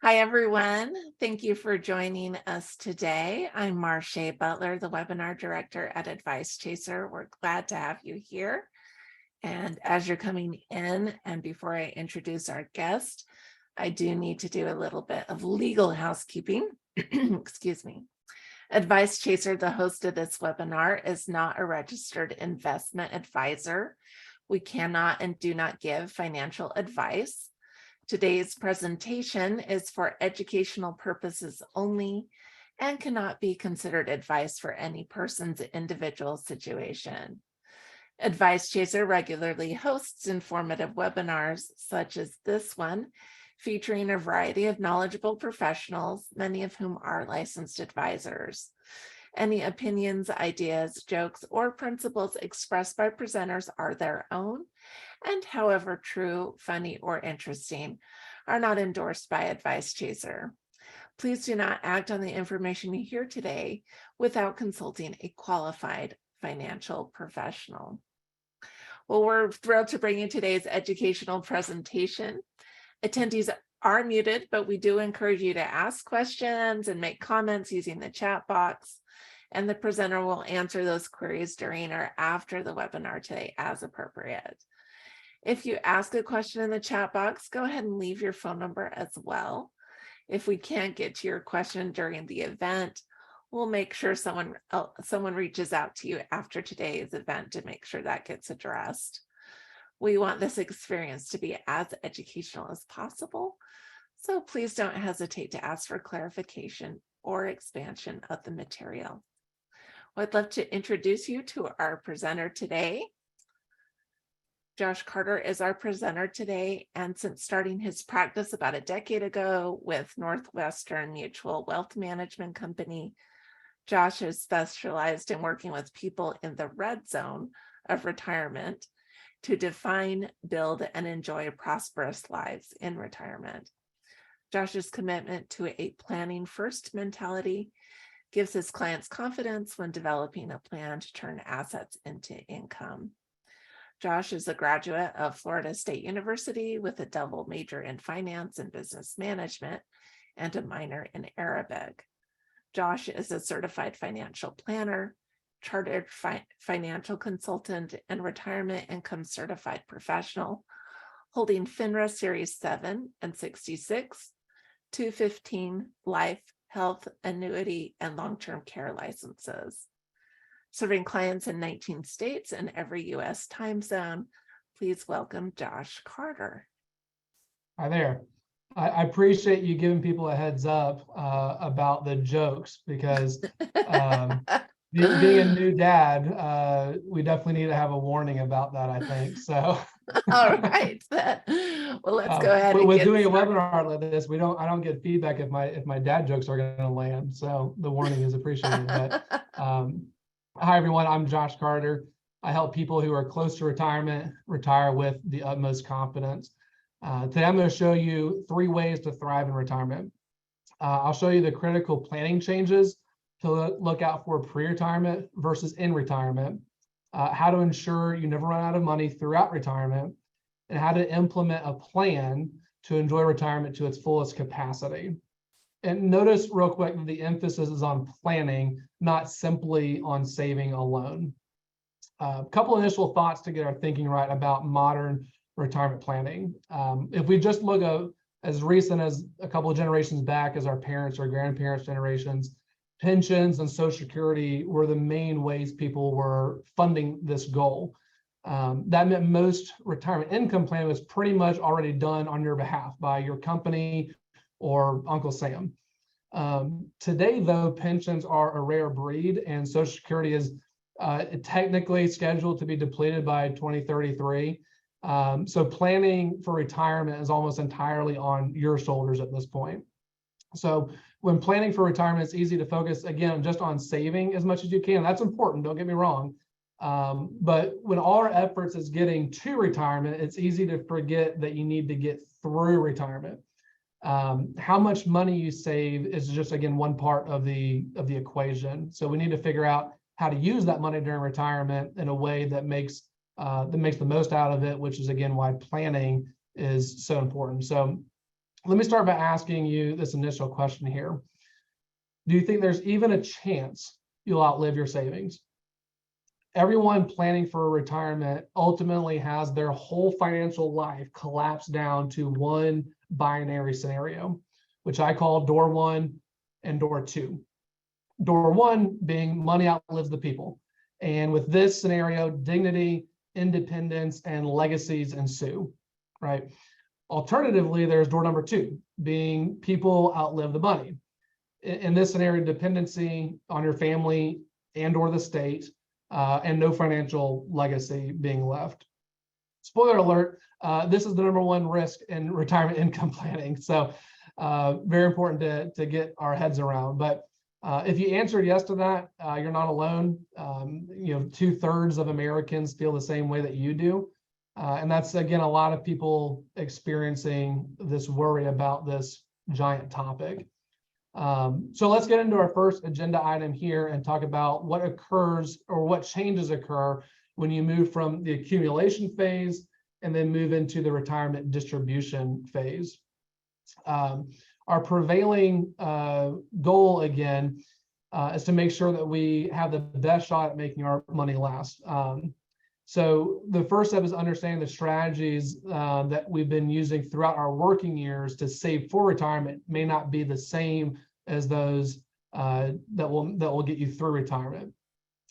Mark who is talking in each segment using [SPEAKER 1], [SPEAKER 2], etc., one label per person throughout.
[SPEAKER 1] Hi, everyone. Thank you for joining us today. I'm Marsha Butler, the webinar director at Advice Chaser. We're glad to have you here. And as you're coming in, and before I introduce our guest, I do need to do a little bit of legal housekeeping. Excuse me. Advice Chaser, the host of this webinar, is not a registered investment advisor. We cannot and do not give financial advice. Today's presentation is for educational purposes only and cannot be considered advice for any person's individual situation. Advice Chaser regularly hosts informative webinars such as this one, featuring a variety of knowledgeable professionals, many of whom are licensed advisors. Any opinions, ideas, jokes, or principles expressed by presenters are their own, and however true, funny, or interesting, are not endorsed by Advice Chaser. Please do not act on the information you hear today without consulting a qualified financial professional. Well, we're thrilled to bring you today's educational presentation. Attendees are muted, but we do encourage you to ask questions and make comments using the chat box, and the presenter will answer those queries during or after the webinar today as appropriate. If you ask a question in the chat box, go ahead and leave your phone number as well. If we can't get to your question during the event, we'll make sure someone reaches out to you after today's event to make sure that gets addressed. We want this experience to be as educational as possible, so please don't hesitate to ask for clarification or expansion of the material. I'd love to introduce you to our presenter today. Josh Carter is our presenter today, and since starting his practice about a decade ago with Northwestern Mutual Wealth Management Company, Josh has specialized in working with people in the red zone of retirement to define, build, and enjoy prosperous lives in retirement. Josh's commitment to a planning first mentality gives his clients confidence when developing a plan to turn assets into income. Josh is a graduate of Florida State University with a double major in finance and business management and a minor in Arabic. Josh is a certified financial planner, chartered financial consultant, and retirement income certified professional, holding FINRA Series 7 and 66, 215 life, health, annuity, and long-term care licenses. Serving clients in 19 states and every U.S. time zone. Please welcome Josh Carter.
[SPEAKER 2] Hi there. I appreciate you giving people a heads up about the jokes, because being a new dad, we definitely need to have a warning about that, I think. So,
[SPEAKER 1] all right. Well, let's go ahead.
[SPEAKER 2] With doing a webinar like this, I don't get feedback if my dad jokes are going to land. So the warning is appreciated. But hi, everyone. I'm Josh Carter. I help people who are close to retirement retire with the utmost confidence. Today, I'm going to show you 3 ways to thrive in retirement. I'll show you the critical planning changes to look out for pre-retirement versus in retirement, how to ensure you never run out of money throughout retirement, and how to implement a plan to enjoy retirement to its fullest capacity. And notice real quick that the emphasis is on planning, not simply on saving alone. A couple initial thoughts to get our thinking right about modern retirement planning. If we just look at as recent as a couple of generations back as our parents or grandparents' generations, pensions and Social Security were the main ways people were funding this goal. That meant most retirement income plan was pretty much already done on your behalf by your company or Uncle Sam. Today, though, pensions are a rare breed, and Social Security is technically scheduled to be depleted by 2033. So planning for retirement is almost entirely on your shoulders at this point. So when planning for retirement, it's easy to focus, again, just on saving as much as you can. That's important, don't get me wrong. But when all our efforts is getting to retirement, it's easy to forget that you need to get through retirement. How much money you save is just, again, one part of the equation. So we need to figure out how to use that money during retirement in a way that makes the most out of it, which is, again, why planning is so important. So let me start by asking you this initial question here. Do you think there's even a chance you'll outlive your savings? Everyone planning for retirement ultimately has their whole financial life collapsed down to one binary scenario, which I call door one and door two. Door one being money outlives the people. And with this scenario, dignity, independence, and legacies ensue, right? Alternatively, there's door number two, being people outlive the money. In this scenario, dependency on your family and or the state, and no financial legacy being left. Spoiler alert, this is the number one risk in retirement income planning. So very important to get our heads around. But if you answered yes to that, you're not alone. 2/3 of Americans feel the same way that you do. And that's, again, a lot of people experiencing this worry about this giant topic. So let's get into our first agenda item here and talk about what occurs or what changes occur when you move from the accumulation phase and then move into the retirement distribution phase. Our prevailing goal, again, is to make sure that we have the best shot at making our money last. So the first step is understanding the strategies that we've been using throughout our working years to save for retirement may not be the same as those that will get you through retirement.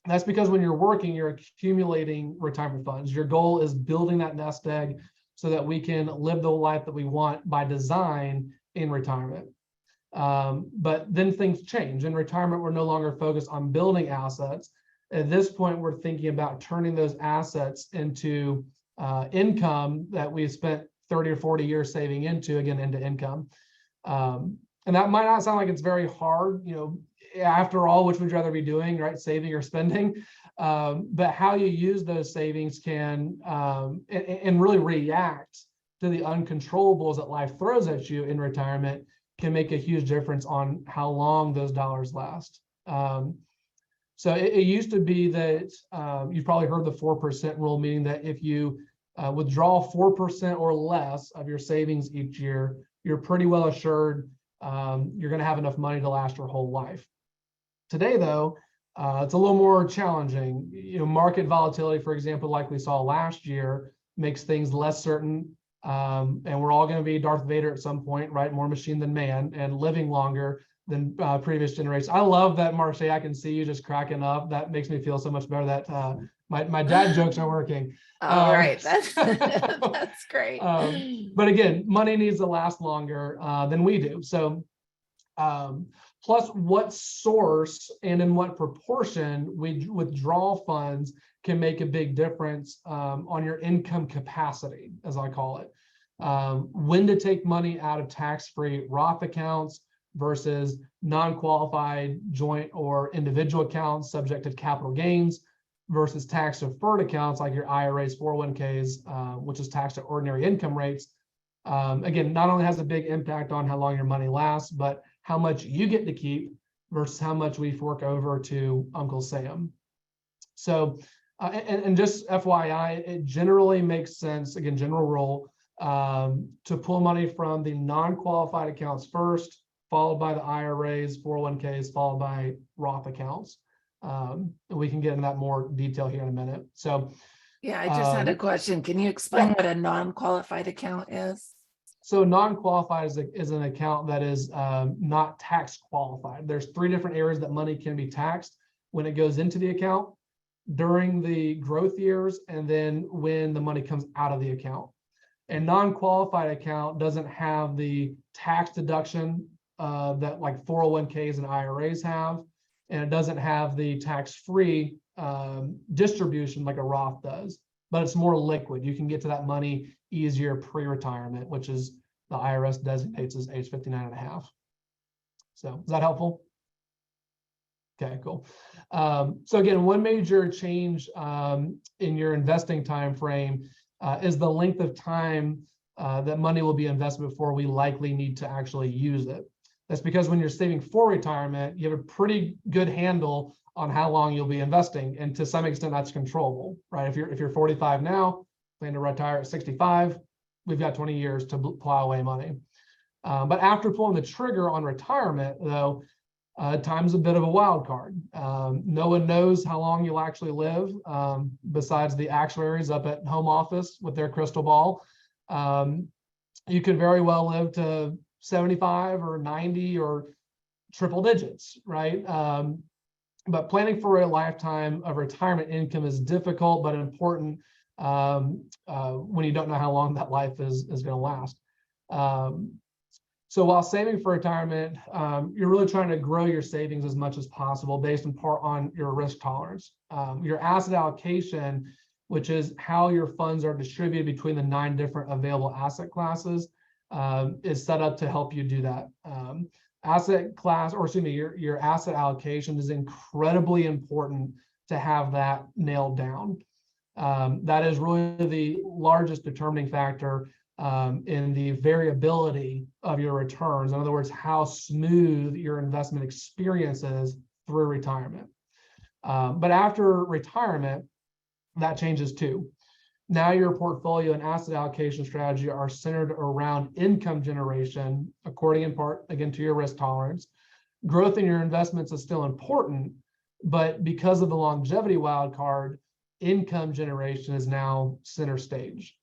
[SPEAKER 2] That's because when you're working, you're accumulating retirement funds. Your goal is building that nest egg so that we can live the life that we want by design in retirement. But then things change. In retirement, we're no longer focused on building assets. At this point, we're thinking about turning those assets into income that we've spent 30 or 40 years saving into income. And that might not sound like it's very hard, after all, which would you rather be doing, right? Saving or spending? But how you use those savings can and really react to the uncontrollables that life throws at you in retirement can make a huge difference on how long those dollars last. So it used to be that you've probably heard the 4% rule, meaning that if you withdraw 4% or less of your savings each year, you're pretty well assured you're going to have enough money to last your whole life. Today, though, it's a little more challenging. Market volatility, for example, like we saw last year, makes things less certain. And we're all going to be Darth Vader at some point, right? More machine than man, and living longer than previous generations. I love that, Marche. I can see you just cracking up. That makes me feel so much better that my dad jokes are working.
[SPEAKER 1] All right, that's that's great.
[SPEAKER 2] But again, money needs to last longer than we do. So plus what source and in what proportion we withdraw funds can make a big difference on your income capacity, as I call it. When to take money out of tax-free Roth accounts versus non-qualified joint or individual accounts subject to capital gains versus tax-deferred accounts like your IRAs, 401ks, which is taxed at ordinary income rates. Again, not only has a big impact on how long your money lasts, but how much you get to keep versus how much we fork over to Uncle Sam. So, and just FYI, it generally makes sense, again, general rule, to pull money from the non-qualified accounts first, followed by the IRAs, 401ks, followed by Roth accounts. We can get into that more detail here in a minute. So,
[SPEAKER 1] yeah, I just had a question. Can you explain what a non-qualified account is?
[SPEAKER 2] So non-qualified is an account that is not tax qualified. There's 3 different areas that money can be taxed when it goes into the account, during the growth years, and then when the money comes out of the account. A non-qualified account doesn't have the tax deduction that like 401ks and IRAs have, and it doesn't have the tax-free distribution like a Roth does, but it's more liquid. You can get to that money easier pre-retirement, which is the IRS designates as age 59 and a half. So is that helpful? Okay, cool. So again, one major change in your investing time frame is the length of time that money will be invested before we likely need to actually use it. That's because when you're saving for retirement, you have a pretty good handle on how long you'll be investing, and to some extent that's controllable, right? If you're 45 now, plan to retire at 65, we've got 20 years to plow away money. But after pulling the trigger on retirement, though, time's a bit of a wild card. No one knows how long you'll actually live, besides the actuaries up at home office with their crystal ball. You could very well live to 75 or 90 or triple digits, right? But planning for a lifetime of retirement income is difficult but important when you don't know how long that life is going to last. So while saving for retirement, you're really trying to grow your savings as much as possible based in part on your risk tolerance. Your asset allocation, which is how your funds are distributed between the 9 different available asset classes, is set up to help you do that. Your asset allocation is incredibly important to have that nailed down. That is really the largest determining factor in the variability of your returns. In other words, how smooth your investment experience is through retirement. But after retirement, that changes too. Now your portfolio and asset allocation strategy are centered around income generation, according in part, again, to your risk tolerance. Growth in your investments is still important, but because of the longevity wild card, income generation is now center stage.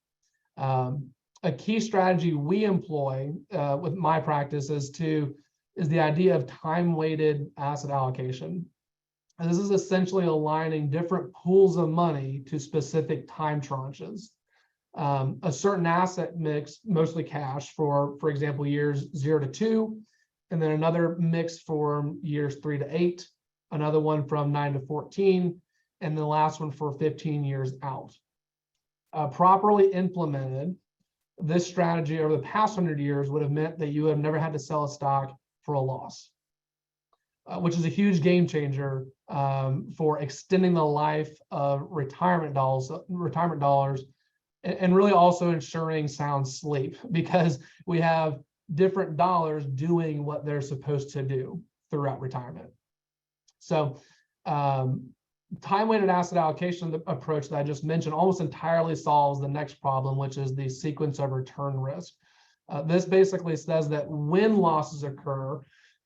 [SPEAKER 2] A key strategy we employ with my practice is the idea of time-weighted asset allocation. And this is essentially aligning different pools of money to specific time tranches. A certain asset mix, mostly cash, for example, years 0 to 2, and then another mix for years 3 to 8, another one from 9 to 14, and the last one for 15 years out. Properly implemented, this strategy over the past 100 years would have meant that you have never had to sell a stock for a loss, which is a huge game changer for extending the life of retirement dollars, and really also ensuring sound sleep, because we have different dollars doing what they're supposed to do throughout retirement. So time-weighted asset allocation approach that I just mentioned almost entirely solves the next problem, which is the sequence of return risk. This basically says that when losses occur,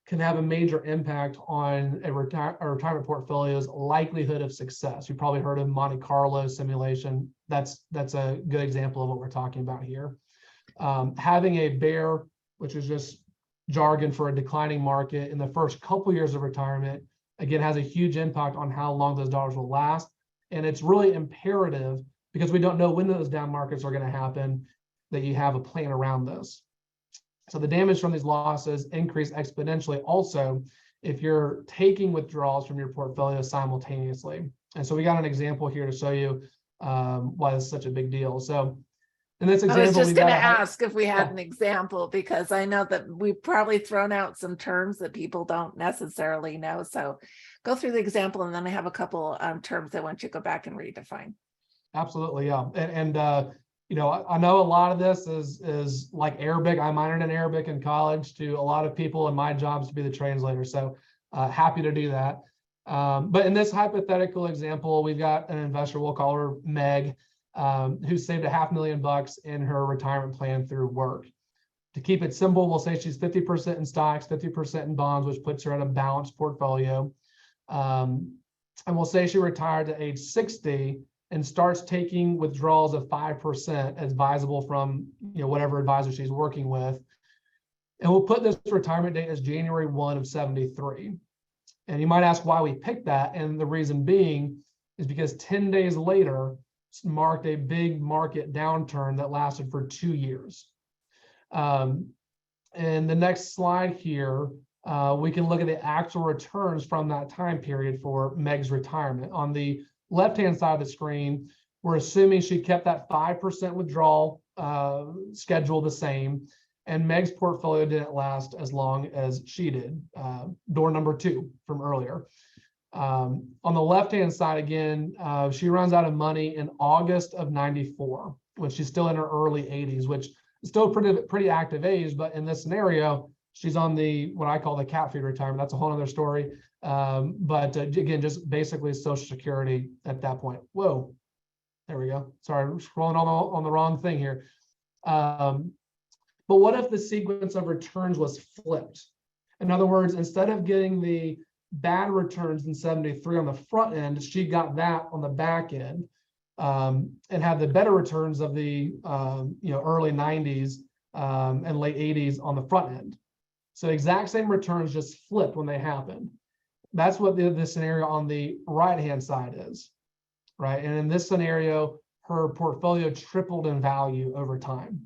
[SPEAKER 2] can have a major impact on a retirement portfolio's likelihood of success. You've probably heard of Monte Carlo simulation. That's a good example of what we're talking about here. Having a bear, which is just jargon for a declining market in the first couple years of retirement, again, has a huge impact on how long those dollars will last. And it's really imperative, because we don't know when those down markets are going to happen, that you have a plan around this. So the damage from these losses increase exponentially also if you're taking withdrawals from your portfolio simultaneously. And so we got an example here to show you why this is such a big deal. So in this example,
[SPEAKER 1] I was just going to ask if we had an example, because I know that we've probably thrown out some terms that people don't necessarily know. So go through the example, and then I have a couple terms I want you to go back and redefine.
[SPEAKER 2] Absolutely, yeah. And you know, I know a lot of this is like Arabic. I minored in Arabic in college. To a lot of people, and my job is to be the translator. So happy to do that. But in this hypothetical example, we've got an investor, we'll call her Meg, who saved $500,000 in her retirement plan through work. To keep it simple, we'll say she's 50% in stocks, 50% in bonds, which puts her at a balanced portfolio. And we'll say she retired to age 60 and starts taking withdrawals of 5% advisable from, you know, whatever advisor she's working with. And we'll put this retirement date as January 1 of 73. And you might ask why we picked that. And the reason being is because 10 days later marked a big market downturn that lasted for 2 years. And the next slide here, we can look at the actual returns from that time period for Meg's retirement. On the left-hand side of the screen, we're assuming she kept that 5% withdrawal schedule the same, and Meg's portfolio didn't last as long as she did, door number 2 from earlier. On the left-hand side, again, she runs out of money in August of 94, when she's still in her early 80s, which is still pretty active age, but in this scenario, she's on the, what I call the cat feed retirement. That's a whole other story. But again, just basically Social Security at that point. Whoa, there we go. Sorry, I'm scrolling on the wrong thing here. But what if the sequence of returns was flipped? In other words, instead of getting the bad returns in 73 on the front end, she got that on the back end, and had the better returns of the early 90s and late 80s on the front end. So exact same returns, just flipped when they happened. That's what the scenario on the right-hand side is, right? And in this scenario, her portfolio tripled in value over time.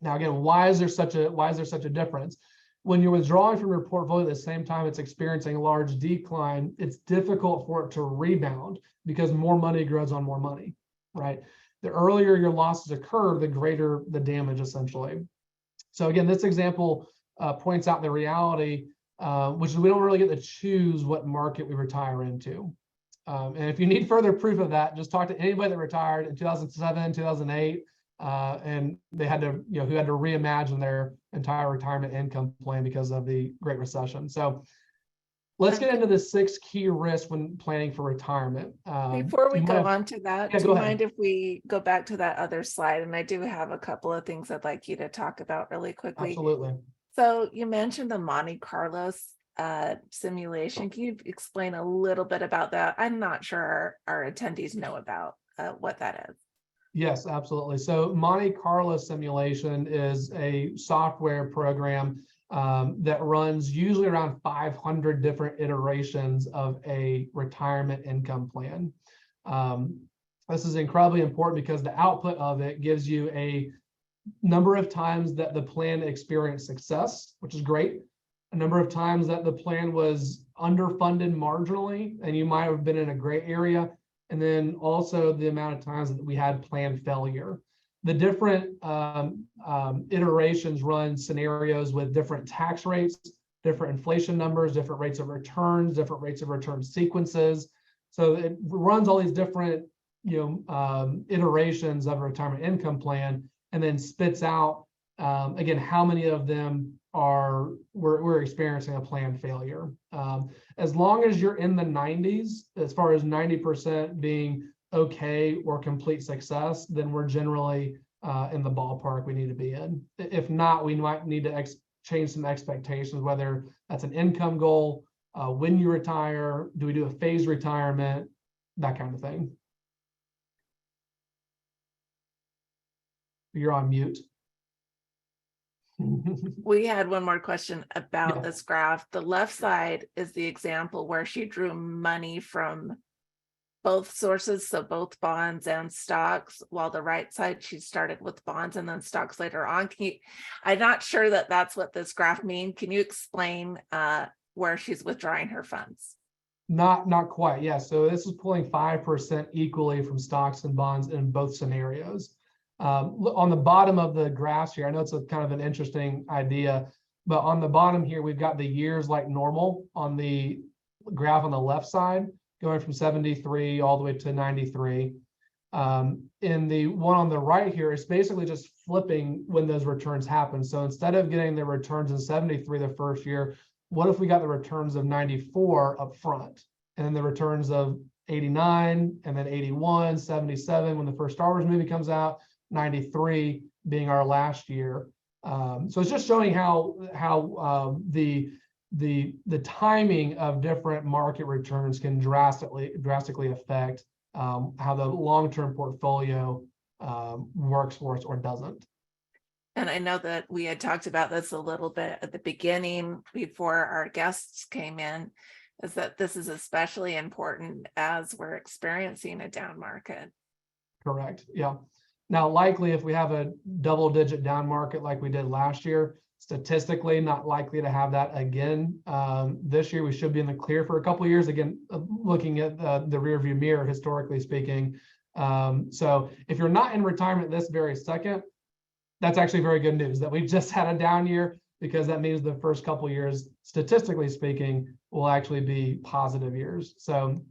[SPEAKER 2] Now, again, why is there such a difference? When you're withdrawing from your portfolio at the same time it's experiencing a large decline, it's difficult for it to rebound because more money grows on more money, right? The earlier your losses occur, the greater the damage, essentially. So again, this example points out the reality, which is we don't really get to choose what market we retire into. And if you need further proof of that, just talk to anybody that retired in 2007, 2008, and they had to, who had to reimagine their entire retirement income plan because of the Great Recession. So let's get into the 6 key risks when planning for retirement.
[SPEAKER 1] Before we go on to that,
[SPEAKER 2] yeah,
[SPEAKER 1] do
[SPEAKER 2] go
[SPEAKER 1] you
[SPEAKER 2] ahead.
[SPEAKER 1] mind if we go back to that other slide? And I do have a couple of things I'd like you to talk about really quickly.
[SPEAKER 2] Absolutely.
[SPEAKER 1] So you mentioned the Monte Carlo simulation. Can you explain a little bit about that? I'm not sure our attendees know about what that is.
[SPEAKER 2] Yes, absolutely. So Monte Carlo simulation is a software program that runs usually around 500 different iterations of a retirement income plan. This is incredibly important because the output of it gives you a number of times that the plan experienced success, which is great. A number of times that the plan was underfunded marginally, and you might have been in a gray area. And then also the amount of times that we had plan failure. The different iterations run scenarios with different tax rates, different inflation numbers, different rates of returns, different rates of return sequences. So it runs all these different iterations of a retirement income plan, and then spits out again how many of them we're experiencing a plan failure. As long as you're in the 90s, as far as 90% being okay or complete success, then we're generally in the ballpark we need to be in. If not, we might need to change some expectations, whether that's an income goal, when you retire, do we do a phased retirement, that kind of thing. You're on mute.
[SPEAKER 1] We had one more question about
[SPEAKER 2] Yeah.
[SPEAKER 1] this graph. The left side is the example where she drew money from both sources, so both bonds and stocks, while the right side, she started with bonds and then stocks later on. I'm not sure that that's what this graph means. Can you explain where she's withdrawing her funds?
[SPEAKER 2] Not quite. Yeah. So this is pulling 5% equally from stocks and bonds in both scenarios. On the bottom of the graphs here, I know it's a kind of an interesting idea, but on the bottom here, we've got the years like normal on the graph on the left side, going from 73 all the way to 93. In the one on the right here, it's basically just flipping when those returns happen. So instead of getting the returns in 73 the first year, what if we got the returns of 94 up front, and then the returns of 89, and then 81, 77 when the first Star Wars movie comes out, 93 being our last year. So it's just showing how the timing of different market returns can drastically affect how the long-term portfolio works for us or doesn't.
[SPEAKER 1] And I know that we had talked about this a little bit at the beginning before our guests came in, is that this is especially important as we're experiencing a down market.
[SPEAKER 2] Correct. Yeah. Now, likely if we have a double-digit down market like we did last year, statistically not likely to have that again. This year we should be in the clear for a couple of years. Again, looking at the rearview mirror, historically speaking. So if you're not in retirement this very second, that's actually very good news that we just had a down year, because that means the first couple of years, statistically speaking, will actually be positive years. So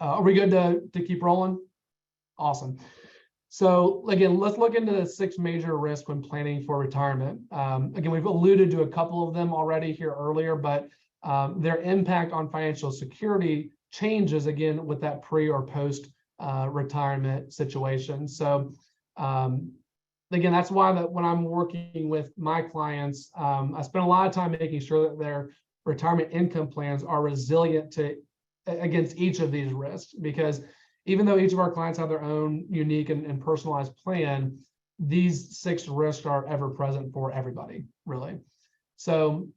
[SPEAKER 2] are we good to keep rolling? Awesome. So again, let's look into the 6 major risks when planning for retirement. Again, we've alluded to a couple of them already here earlier, but their impact on financial security changes again with that pre or post retirement situation. So again, that's why that when I'm working with my clients, I spend a lot of time making sure that their retirement income plans are resilient to against each of these risks. Because even though each of our clients have their own unique and personalized plan, these 6 risks are ever present for everybody, really. So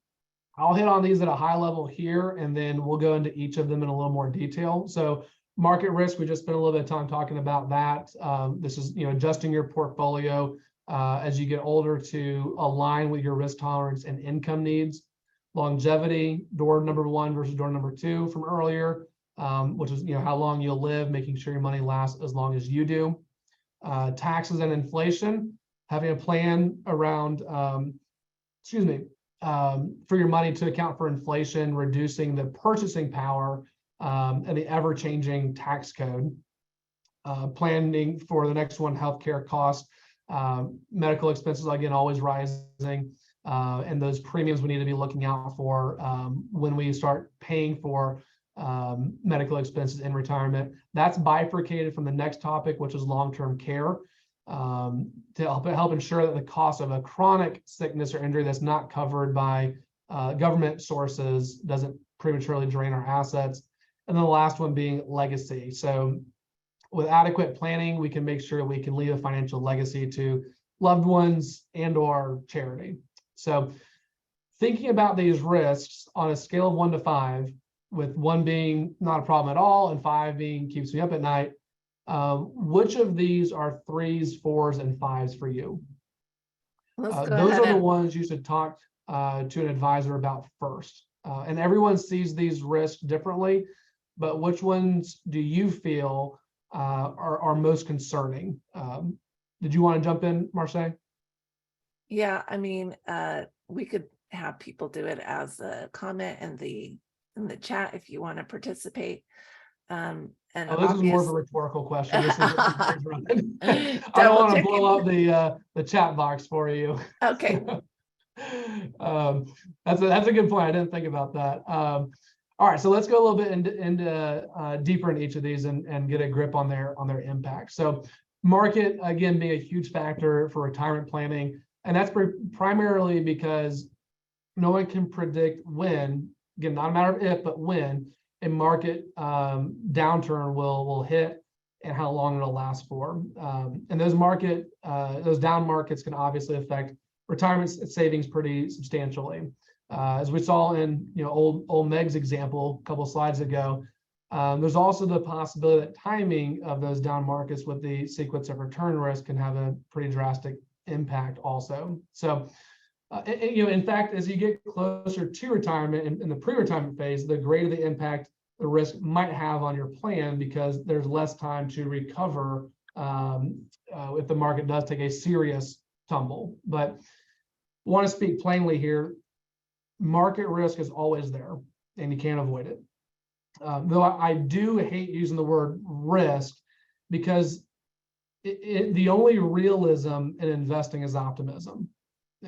[SPEAKER 2] I'll hit on these at a high level here, and then we'll go into each of them in a little more detail. So market risk, we just spent a little bit of time talking about that. This is, adjusting your portfolio as you get older to align with your risk tolerance and income needs. Longevity, door number 1 versus door number 2 from earlier, which is, how long you'll live, making sure your money lasts as long as you do. Taxes and inflation, having a plan around, for your money to account for inflation, reducing the purchasing power and the ever-changing tax code. Planning for the next one, healthcare costs, medical expenses, again, always rising, and those premiums we need to be looking out for when we start paying for medical expenses in retirement. That's bifurcated from the next topic, which is long-term care, to help ensure that the cost of a chronic sickness or injury that's not covered by government sources doesn't prematurely drain our assets. And then the last one being legacy. So with adequate planning, we can make sure we can leave a financial legacy to loved ones and or charity. So thinking about these risks on a scale of 1 to 5, with 1 being not a problem at all and 5 being keeps me up at night, which of these are 3s, 4s, and 5s for you?
[SPEAKER 1] Let's go
[SPEAKER 2] Those
[SPEAKER 1] ahead
[SPEAKER 2] are the
[SPEAKER 1] and
[SPEAKER 2] ones you should talk to an advisor about first. And everyone sees these risks differently, but which ones do you feel are most concerning? Did you want to jump in, Marseille?
[SPEAKER 1] yeah, I mean, we could have people do it as a comment in the chat if you want to participate. And
[SPEAKER 2] this is more of a rhetorical question. This is I don't
[SPEAKER 1] double
[SPEAKER 2] want to
[SPEAKER 1] checking.
[SPEAKER 2] blow up the chat box for you.
[SPEAKER 1] Okay.
[SPEAKER 2] That's a good point. I didn't think about that. All right, so let's go a little bit into deeper in each of these and get a grip on their impact. So market, again, being a huge factor for retirement planning, and that's primarily because no one can predict when, again, not a matter of if, but when a market downturn will hit and how long it'll last for. And those down markets can obviously affect retirement savings pretty substantially. As we saw in old Meg's example a couple slides ago, there's also the possibility that timing of those down markets with the sequence of return risk can have a pretty drastic impact also. So, in fact, as you get closer to retirement in the pre-retirement phase, the greater the impact the risk might have on your plan, because there's less time to recover if the market does take a serious tumble. But I want to speak plainly here. Market risk is always there, and you can't avoid it. Though I do hate using the word risk, because the only realism in investing is optimism.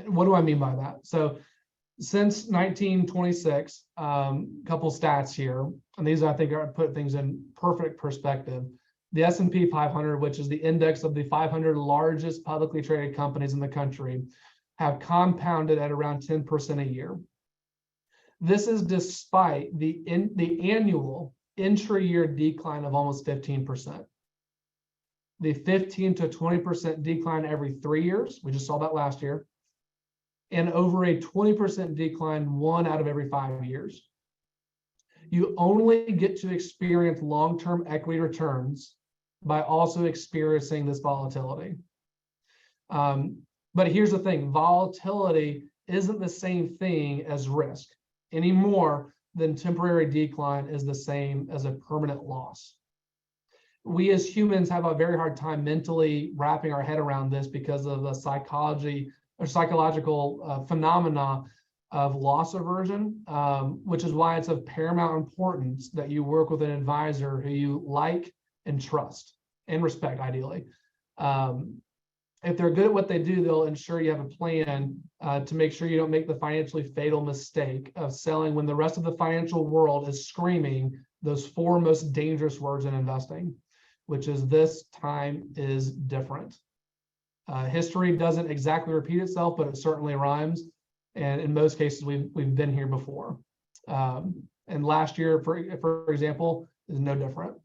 [SPEAKER 2] What do I mean by that? So since 1926, couple stats here, and these I think are put things in perfect perspective. The S&P 500, which is the index of the 500 largest publicly traded companies in the country, have compounded at around 10% a year. This is despite the annual intra-year decline of almost 15%. The 15 to 20% decline every 3 years, we just saw that last year, and over a 20% decline 1 out of every 5 years. You only get to experience long-term equity returns by also experiencing this volatility. But here's the thing, volatility isn't the same thing as risk, any more than temporary decline is the same as a permanent loss. We as humans have a very hard time mentally wrapping our head around this because of the psychological phenomena of loss aversion, which is why it's of paramount importance that you work with an advisor who you like and trust and respect, ideally. If they're good at what they do, they'll ensure you have a plan to make sure you don't make the financially fatal mistake of selling when the rest of the financial world is screaming those 4 most dangerous words in investing, which is "this time is different." History doesn't exactly repeat itself, but it certainly rhymes. And in most cases, we've been here before. And last year, for example, is no different.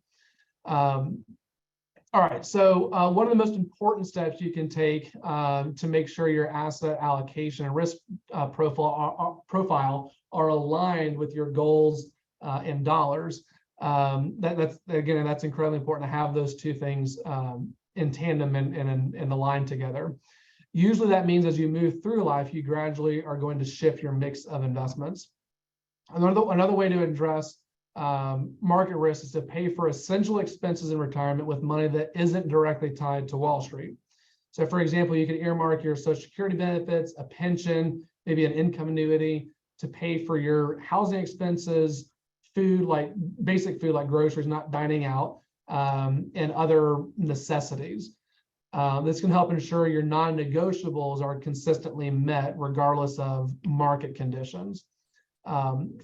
[SPEAKER 2] All right, so one of the most important steps you can take to make sure your asset allocation and risk profile are aligned with your goals in dollars. That's incredibly important to have those two things in tandem and aligned together. Usually that means as you move through life, you gradually are going to shift your mix of investments. Another way to address market risk is to pay for essential expenses in retirement with money that isn't directly tied to Wall Street. So for example, you can earmark your Social Security benefits, a pension, maybe an income annuity to pay for your housing expenses, food, like basic food like groceries, not dining out, and other necessities. This can help ensure your non-negotiables are consistently met regardless of market conditions.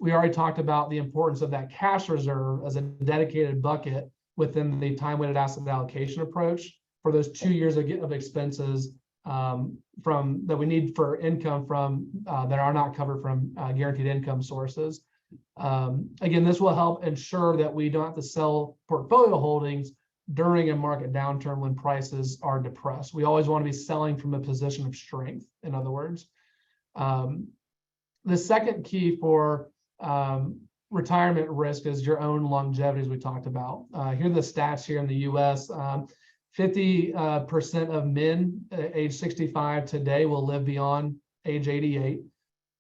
[SPEAKER 2] We already talked about the importance of that cash reserve as a dedicated bucket within the time-weighted asset allocation approach for those 2 years of expenses that we need for income from that are not covered from guaranteed income sources. Again, this will help ensure that we don't have to sell portfolio holdings during a market downturn when prices are depressed. We always want to be selling from a position of strength, in other words. The second key for retirement risk is your own longevity, as we talked about. Here are the stats here in the US. 50% of men age 65 today will live beyond age 88.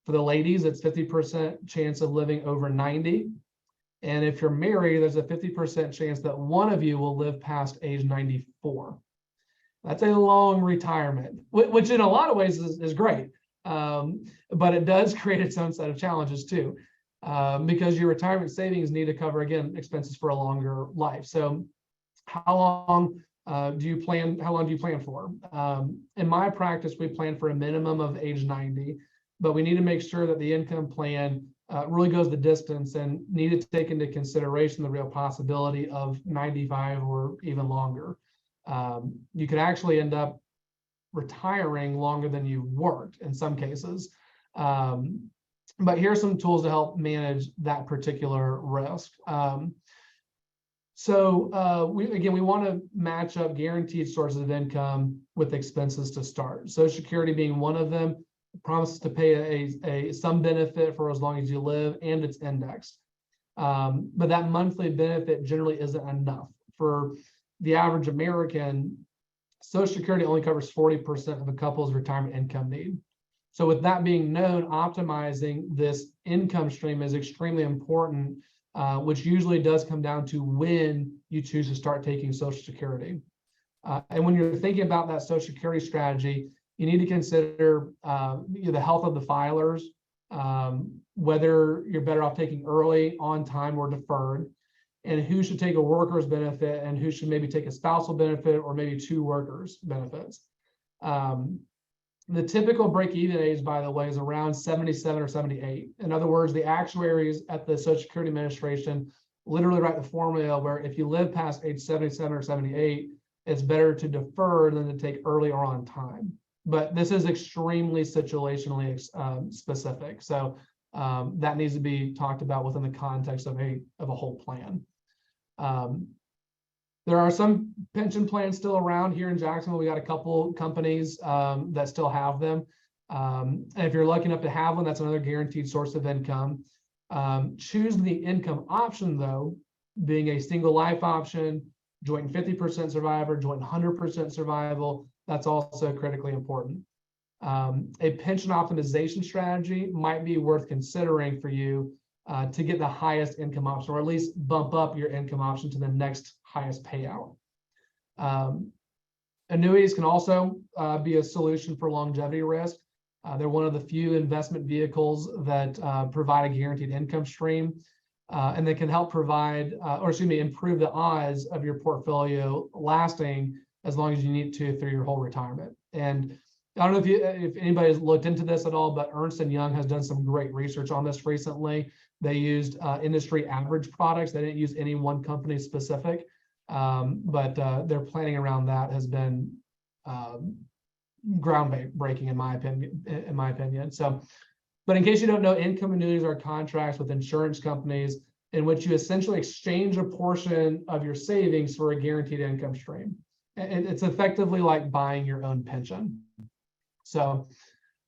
[SPEAKER 2] For the ladies, it's 50% chance of living over 90. And if you're married, there's a 50% chance that one of you will live past age 94. That's a long retirement, which in a lot of ways is great. But it does create its own set of challenges too, because your retirement savings need to cover, again, expenses for a longer life. So how long do you plan for? In my practice, we plan for a minimum of age 90, but we need to make sure that the income plan really goes the distance and need to take into consideration the real possibility of 95 or even longer. You could actually end up retiring longer than you worked in some cases. But here's some tools to help manage that particular risk. We want to match up guaranteed sources of income with expenses to start. Social Security being one of them, promises to pay some benefit for as long as you live, and it's indexed. But that monthly benefit generally isn't enough. For the average American, Social Security only covers 40% of a couple's retirement income need. So with that being known, optimizing this income stream is extremely important, which usually does come down to when you choose to start taking Social Security. And when you're thinking about that Social Security strategy, you need to consider the health of the filers, whether you're better off taking early, on time, or deferred, and who should take a worker's benefit and who should maybe take a spousal benefit or maybe two workers' benefits. The typical break-even age, by the way, is around 77 or 78. In other words, the actuaries at the Social Security Administration literally write the formula where if you live past age 77 or 78, it's better to defer than to take early or on time. But this is extremely situationally specific. So that needs to be talked about within the context of a whole plan. There are some pension plans still around here in Jacksonville. We got a couple companies that still have them. And if you're lucky enough to have one, that's another guaranteed source of income. Choose the income option, though, being a single life option, joint 50% survivor, joint 100% survival. That's also critically important. A pension optimization strategy might be worth considering for you to get the highest income option, or at least bump up your income option to the next highest payout. Annuities can also be a solution for longevity risk. They're one of the few investment vehicles that provide a guaranteed income stream, and they can help improve the odds of your portfolio lasting as long as you need to through your whole retirement. And I don't know if anybody's looked into this at all, but Ernst & Young has done some great research on this recently. They used industry average products. They didn't use any one company specific, but their planning around that has been groundbreaking in my opinion. So, but in case you don't know, income annuities are contracts with insurance companies in which you essentially exchange a portion of your savings for a guaranteed income stream. And it's effectively like buying your own pension. So,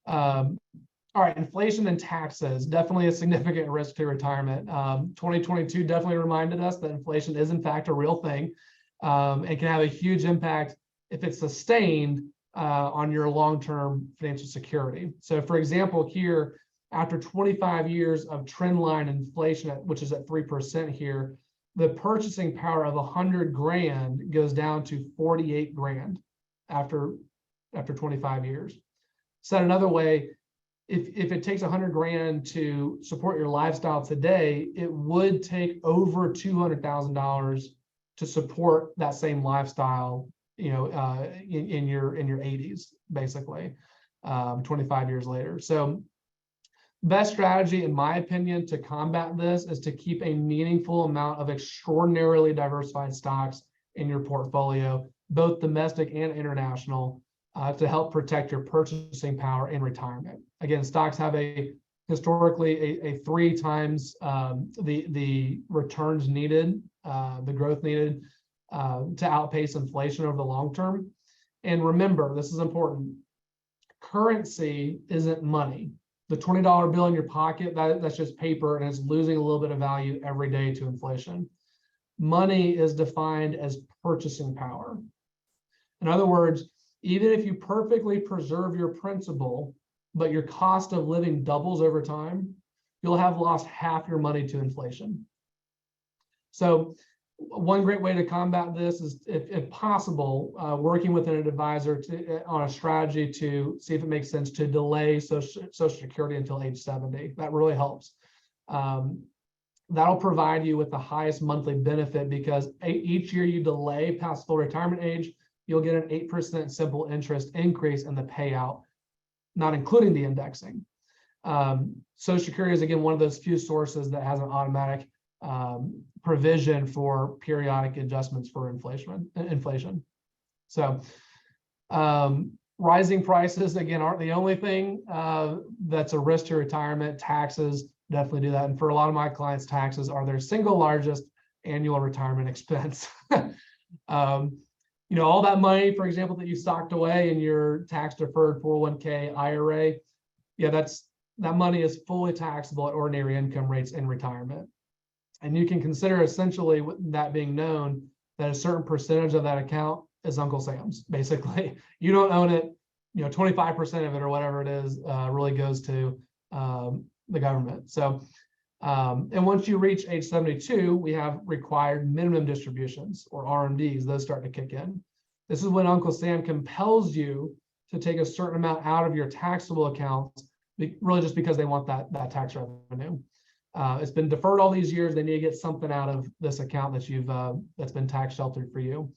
[SPEAKER 2] all right, inflation and taxes, definitely a significant risk to retirement. 2022 definitely reminded us that inflation is in fact a real thing, and can have a huge impact if it's sustained on your long-term financial security. So for example, here, after 25 years of trendline inflation, which is at 3% here, the purchasing power of 100 grand goes down to 48 grand after 25 years. Said another way, if it takes 100 grand to support your lifestyle today, it would take over $200,000 to support that same lifestyle, in your 80s, basically, 25 years later. So best strategy, in my opinion, to combat this is to keep a meaningful amount of extraordinarily diversified stocks in your portfolio, both domestic and international, to help protect your purchasing power in retirement. Again, stocks have historically a 3 times the returns needed, the growth needed to outpace inflation over the long term. And remember, this is important, currency isn't money. The $20 bill in your pocket, that's just paper, and it's losing a little bit of value every day to inflation. Money is defined as purchasing power. In other words, even if you perfectly preserve your principal, but your cost of living doubles over time, you'll have lost half your money to inflation. So one great way to combat this is, if possible, working with an advisor on a strategy to see if it makes sense to delay Social Security until age 70. That really helps. That'll provide you with the highest monthly benefit, because each year you delay past full retirement age, you'll get an 8% simple interest increase in the payout, not including the indexing. Social Security is, again, one of those few sources that has an automatic provision for periodic adjustments for inflation. So rising prices, again, aren't the only thing that's a risk to retirement. Taxes definitely do that. And for a lot of my clients, taxes are their single largest annual retirement expense. All that money, for example, that you socked away in your tax deferred 401k IRA, that money is fully taxable at ordinary income rates in retirement. And you can consider, essentially, that being known, that a certain percentage of that account is Uncle Sam's. Basically, you don't own it. 25% of it, or whatever it is, really goes to the government. So, and once you reach age 72, we have required minimum distributions, or RMDs. Those start to kick in. This is when Uncle Sam compels you to take a certain amount out of your taxable accounts, really just because they want that tax revenue. It's been deferred all these years. They need to get something out of this account that's been tax sheltered for you.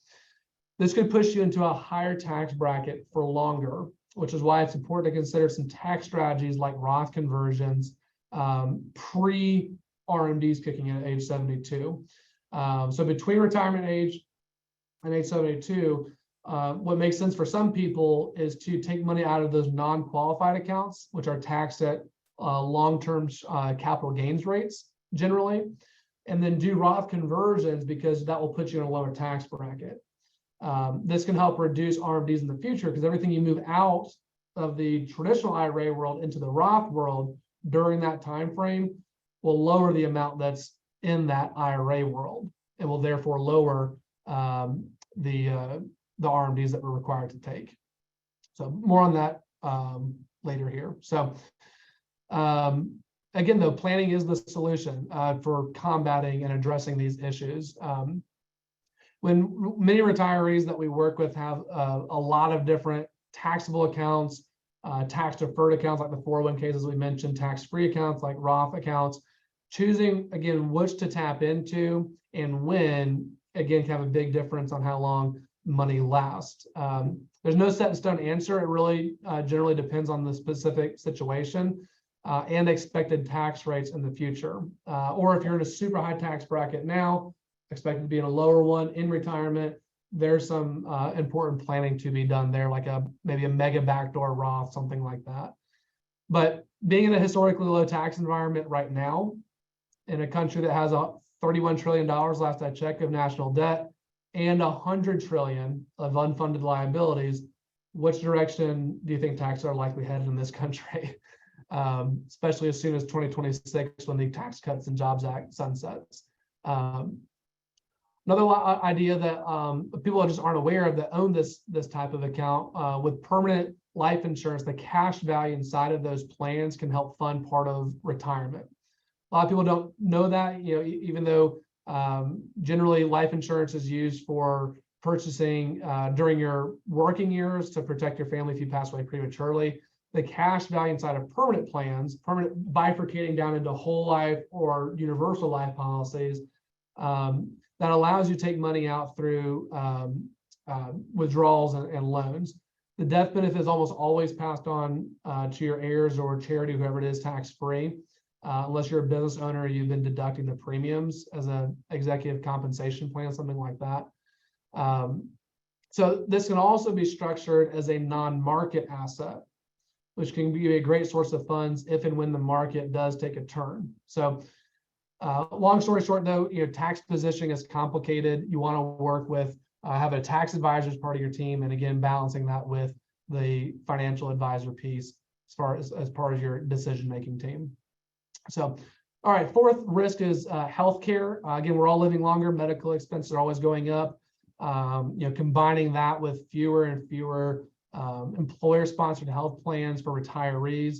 [SPEAKER 2] This could push you into a higher tax bracket for longer, which is why it's important to consider some tax strategies like Roth conversions, pre-RMDs kicking in at age 72. So between retirement age and age 72, what makes sense for some people is to take money out of those non-qualified accounts, which are taxed at long-term capital gains rates generally, and then do Roth conversions, because that will put you in a lower tax bracket. This can help reduce RMDs in the future, because everything you move out of the traditional IRA world into the Roth world during that time frame will lower the amount that's in that IRA world, and will therefore lower the RMDs that we're required to take. So more on that later here. So again, though, planning is the solution for combating and addressing these issues. When many retirees that we work with have a lot of different taxable accounts, tax deferred accounts like the 401ks, as we mentioned, tax-free accounts like Roth accounts, choosing, again, which to tap into and when, again, can have a big difference on how long money lasts. There's no set in stone answer. It really generally depends on the specific situation and expected tax rates in the future. Or if you're in a super high tax bracket now, expected to be in a lower one in retirement, there's some important planning to be done there, like maybe a mega backdoor Roth, something like that. But being in a historically low tax environment right now, in a country that has $31 trillion last I checked of national debt and $100 trillion of unfunded liabilities, which direction do you think taxes are likely headed in this country? Especially as soon as 2026, when the Tax Cuts and Jobs Act sunsets. Another idea that people just aren't aware of that own this type of account, with permanent life insurance, the cash value inside of those plans can help fund part of retirement. A lot of people don't know that, even though generally life insurance is used for purchasing during your working years to protect your family if you pass away prematurely. The cash value inside of permanent plans, permanent bifurcating down into whole life or universal life policies, that allows you to take money out through withdrawals and loans. The death benefit is almost always passed on to your heirs or charity, whoever it is, tax-free, unless you're a business owner, you've been deducting the premiums as an executive compensation plan, something like that. So this can also be structured as a non-market asset, which can be a great source of funds if and when the market does take a turn. So long story short, though, tax positioning is complicated. You want to work with, have a tax advisor as part of your team, and again, balancing that with the financial advisor piece as part of your decision-making team. So, all right, fourth risk is healthcare. Again, we're all living longer. Medical expenses are always going up. Combining that with fewer and fewer employer-sponsored health plans for retirees,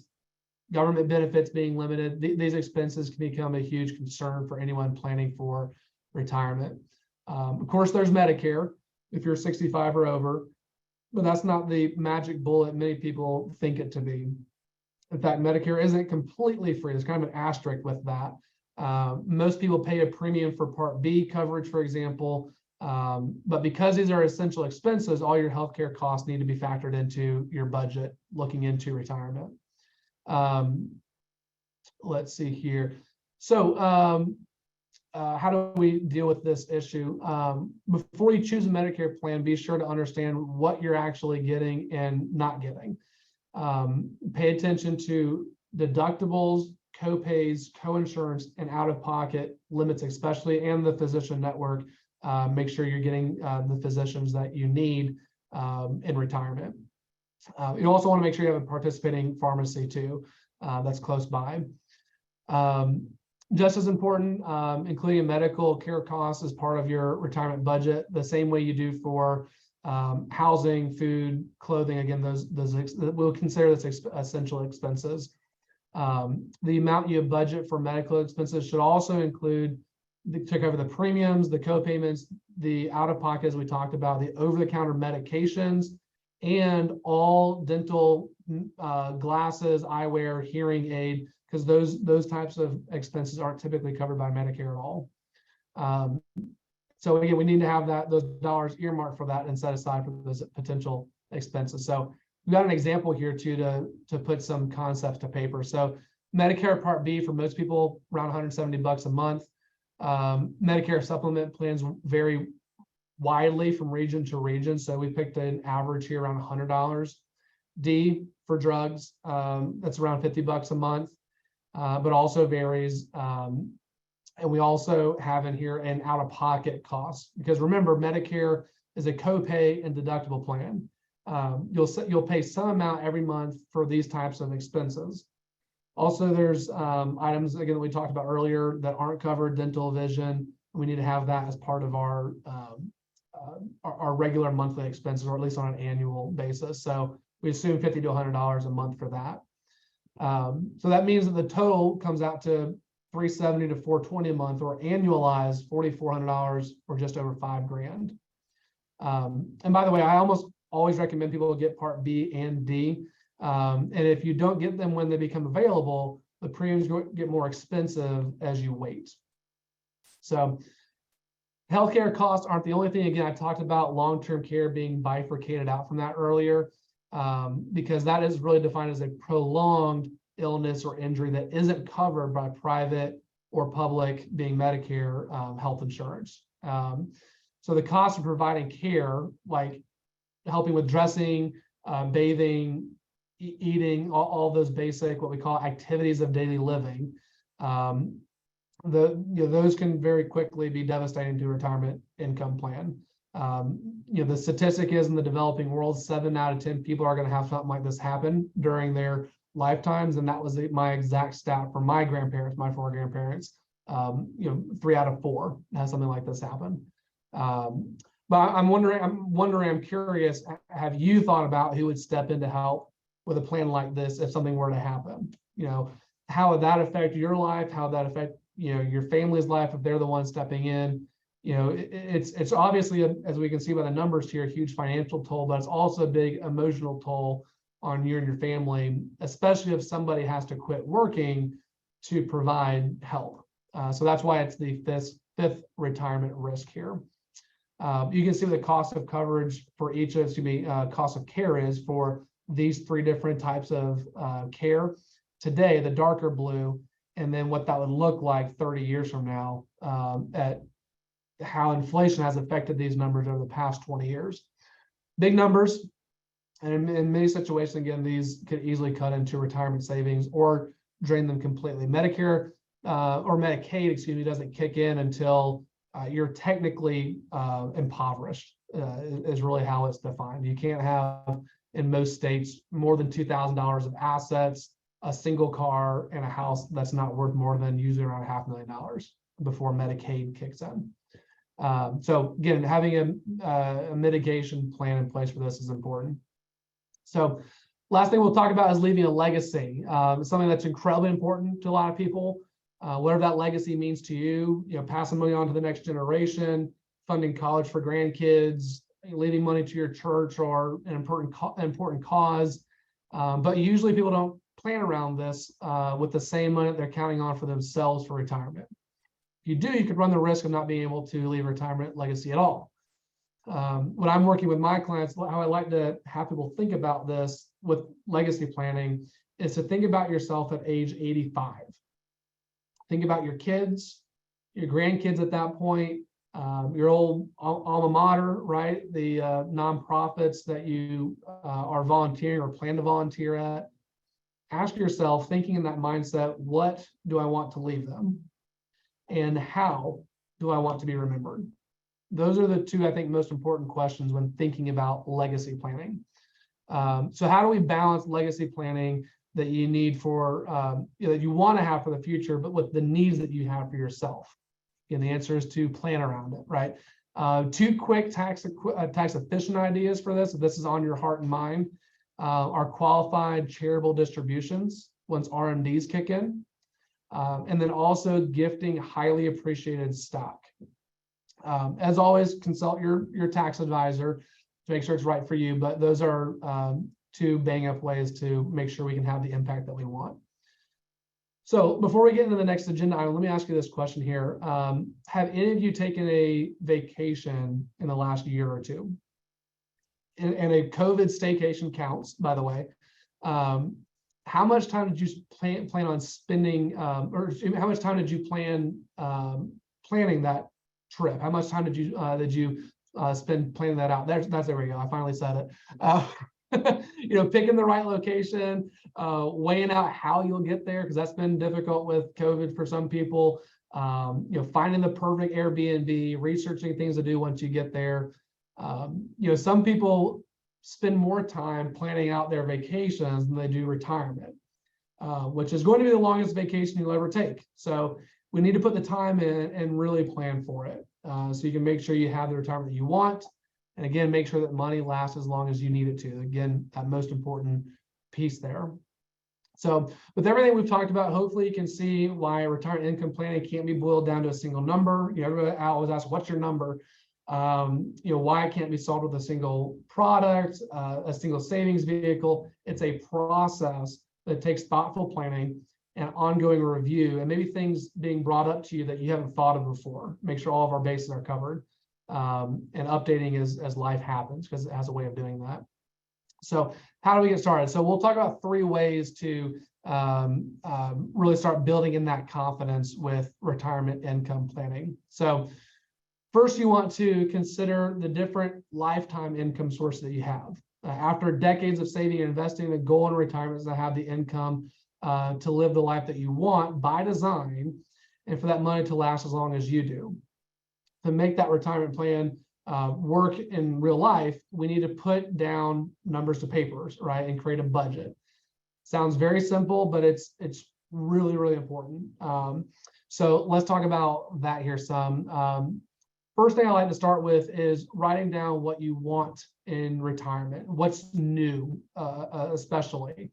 [SPEAKER 2] government benefits being limited, these expenses can become a huge concern for anyone planning for retirement. Of course, there's Medicare if you're 65 or over, but that's not the magic bullet many people think it to be. In fact, Medicare isn't completely free. There's kind of an asterisk with that. Most people pay a premium for Part B coverage, for example, but because these are essential expenses, all your healthcare costs need to be factored into your budget looking into retirement. Let's see here. So how do we deal with this issue? Before you choose a Medicare plan, be sure to understand what you're actually getting and not getting. Pay attention to deductibles, co-pays, co-insurance, and out-of-pocket limits, especially, and the physician network. Make sure you're getting the physicians that you need in retirement. You also want to make sure you have a participating pharmacy too, that's close by. Just as important, including medical care costs as part of your retirement budget, the same way you do for housing, food, clothing. Again, those we'll consider this essential expenses. The amount you budget for medical expenses should also include to cover the premiums, the co-payments, the out-of-pocket, as we talked about, the over-the-counter medications, and all dental, glasses, eyewear, hearing aid, because those types of expenses aren't typically covered by Medicare at all. So again, we need to have those dollars earmarked for that and set aside for those potential expenses. So we've got an example here too to put some concepts to paper. So Medicare Part B for most people around $170 a month. Medicare supplement plans vary widely from region to region, so we picked an average here around $100. D for drugs, that's around $50 a month, but also varies. And we also have in here an out-of-pocket cost, because remember, Medicare is a copay and deductible plan. You'll pay some amount every month for these types of expenses. Also, there's items, again, that we talked about earlier that aren't covered, dental, vision. We need to have that as part of our regular monthly expenses, or at least on an annual basis. So we assume $50 to $100 a month for that. So that means that the total comes out to $370 to $420 a month, or annualized $4,400, or just over $5,000. And by the way, I almost always recommend people get Part B and D. And if you don't get them when they become available, the premiums get more expensive as you wait. So healthcare costs aren't the only thing. Again, I talked about long-term care being bifurcated out from that earlier, because that is really defined as a prolonged illness or injury that isn't covered by private or public, being Medicare health insurance. So the cost of providing care, like helping with dressing, bathing, eating, all those basic, what we call activities of daily living, those can very quickly be devastating to a retirement income plan. The statistic is in the developing world, 7 out of 10 people are going to have something like this happen during their lifetimes. And that was my exact stat for my grandparents, my 4 grandparents. 3 out of 4 has something like this happen. But I'm curious, have you thought about who would step in to help with a plan like this if something were to happen? How would that affect your life? How would that affect, your family's life if they're the ones stepping in? It's obviously, as we can see by the numbers here, a huge financial toll, but it's also a big emotional toll on you and your family, especially if somebody has to quit working to provide help. So that's why it's the fifth retirement risk here. You can see what the cost of coverage for each of, cost of care is for these 3 different types of care today, the darker blue, and then what that would look like 30 years from now, at how inflation has affected these numbers over the past 20 years. Big numbers, and in many situations, again, these could easily cut into retirement savings or drain them completely. Medicare or Medicaid, doesn't kick in until you're technically impoverished, is really how it's defined. You can't have, in most states, more than $2,000 of assets, a single car, and a house that's not worth more than usually around $500,000 before Medicaid kicks in. So again, having a mitigation plan in place for this is important. So last thing we'll talk about is leaving a legacy. Something that's incredibly important to a lot of people. Whatever that legacy means to you, passing money on to the next generation, funding college for grandkids, leaving money to your church or an important cause. But usually people don't plan around this with the same money that they're counting on for themselves for retirement. If you do, you could run the risk of not being able to leave a retirement legacy at all. When I'm working with my clients, how I like to have people think about this with legacy planning is to think about yourself at age 85. Think about your kids, your grandkids at that point, your old alma mater, right? The nonprofits that you are volunteering or plan to volunteer at. Ask yourself, thinking in that mindset, what do I want to leave them? And how do I want to be remembered? Those are the 2, I think, most important questions when thinking about legacy planning. So how do we balance legacy planning that you need for, that you want to have for the future, but with the needs that you have for yourself? And the answer is to plan around it, right? 2 quick tax efficient ideas for this, if this is on your heart and mind, are qualified charitable distributions once RMDs kick in. And then also gifting highly appreciated stock. As always, consult your tax advisor to make sure it's right for you, but those are 2 bang up ways to make sure we can have the impact that we want. So before we get into the next agenda item, let me ask you this question here. Have any of you taken a vacation in the last year or 2? And a COVID staycation counts, by the way. How much time did you plan on spending, or how much time did you plan planning that trip? How much time did you spend planning that out? There we go. I finally said it. Picking the right location, weighing out how you'll get there, because that's been difficult with COVID for some people. Finding the perfect Airbnb, researching things to do once you get there. Some people spend more time planning out their vacations than they do retirement, which is going to be the longest vacation you'll ever take. So we need to put the time in and really plan for it, so you can make sure you have the retirement that you want. And again, make sure that money lasts as long as you need it to. Again, that most important piece there. So with everything we've talked about, hopefully you can see why retirement income planning can't be boiled down to a single number. Everybody always asks, what's your number? Why it can't be solved with a single product, a single savings vehicle. It's a process that takes thoughtful planning and ongoing review, and maybe things being brought up to you that you haven't thought of before. Make sure all of our bases are covered, and updating as life happens, because it has a way of doing that. So how do we get started? So we'll talk about 3 ways to really start building in that confidence with retirement income planning. So First, you want to consider the different lifetime income sources that you have. After decades of saving and investing, the goal in retirement is to have the income to live the life that you want by design, and for that money to last as long as you do. To make that retirement plan work in real life, we need to put down numbers to papers, right, and create a budget. Sounds very simple, but it's really, really important. So let's talk about that here some. First thing I like to start with is writing down what you want in retirement, what's new, especially.